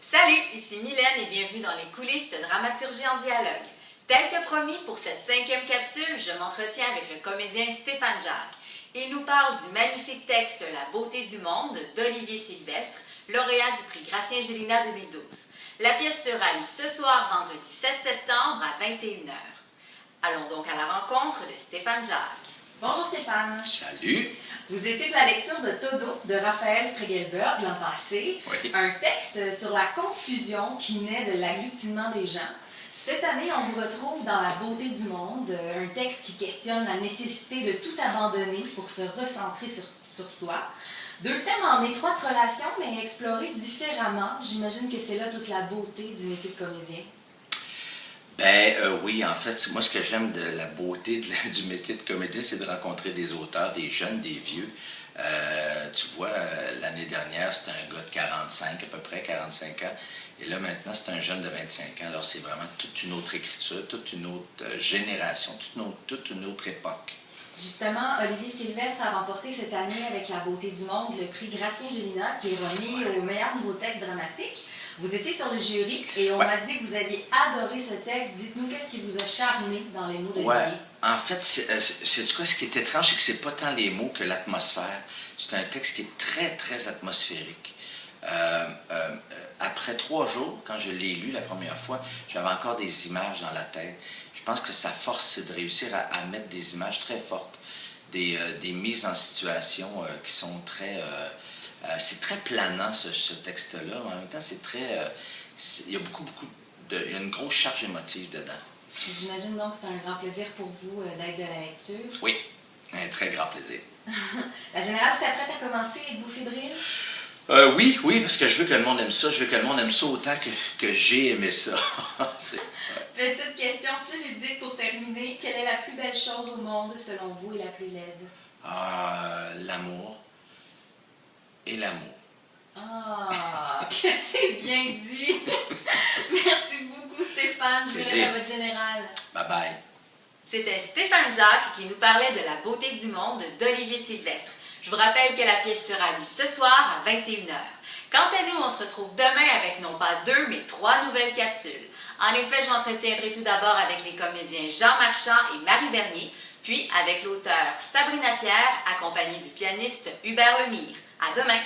Salut, ici Mylène et bienvenue dans les coulisses de Dramaturgie en dialogue. Tel que promis, pour cette 5e capsule, je m'entretiens avec le comédien Stéphane Jacques. Il nous parle du magnifique texte La beauté du monde d'Olivier Sylvestre, lauréat du prix Gracien Gélina 2012. La pièce sera lue ce soir, vendredi 7 septembre à 21h. Allons donc à la rencontre de Stéphane Jacques. Bonjour Stéphane. Salut. Vous étiez de la lecture de Todo de Raphaël Spiegelberg l'an passé, Oui. un texte sur la confusion qui naît de l'agglutinement des gens. Cette année, on vous retrouve dans La beauté du monde, un texte qui questionne la nécessité de tout abandonner pour se recentrer sur soi. Deux thèmes en étroite relation, mais explorés différemment. J'imagine que c'est là toute la beauté du métier de comédien. Oui, en fait, moi, ce que j'aime de la beauté du métier de comédien, c'est de rencontrer des auteurs, des jeunes, des vieux. Tu vois, l'année dernière, c'était un gars de 45, à peu près 45 ans. Et là, maintenant, c'est un jeune de 25 ans. Alors, c'est vraiment toute une autre écriture, toute une autre génération, toute une autre époque. Justement, Olivier Sylvestre a remporté cette année avec La beauté du monde le prix Gracien Gélina qui est remis au meilleur nouveau texte dramatique. Vous étiez sur le jury et on m'a dit que vous aviez adoré ce texte. Dites-nous qu'est-ce qui vous a charmé dans les mots d'Olivier. Ouais, en fait, c'est quoi, ce qui est étrange, c'est que c'est pas tant les mots que l'atmosphère. C'est un texte qui est très, très atmosphérique. Après 3 jours, quand je l'ai lu la première fois, j'avais encore des images dans la tête. Je pense que sa force, c'est de réussir à mettre des images très fortes, des mises en situation qui sont très... c'est très planant, ce texte-là. En même temps, c'est très... il y a il y a une grosse charge émotive dedans. J'imagine donc que c'est un grand plaisir pour vous d'être de la lecture. Oui, un très grand plaisir. La générale s'apprête à commencer. Êtes-vous fébrile? Oui, parce que je veux que le monde aime ça. Je veux que le monde aime ça autant que j'ai aimé ça. Petite question plus ludique pour terminer. Quelle est la plus belle chose au monde, selon vous, et la plus laide? L'amour. Et l'amour. Ah, que c'est bien dit! Merci beaucoup, Stéphane. Je vous laisse à votre générale. Bye bye. C'était Stéphane Jacques qui nous parlait de La beauté du monde d'Olivier Sylvestre. Je vous rappelle que la pièce sera lue ce soir à 21h. Quant à nous, on se retrouve demain avec non pas 2, mais 3 nouvelles capsules. En effet, je m'entretiendrai tout d'abord avec les comédiens Jean Marchand et Marie Bernier, puis avec l'auteur Sabrina Pierre, accompagnée du pianiste Hubert Lemire. À demain!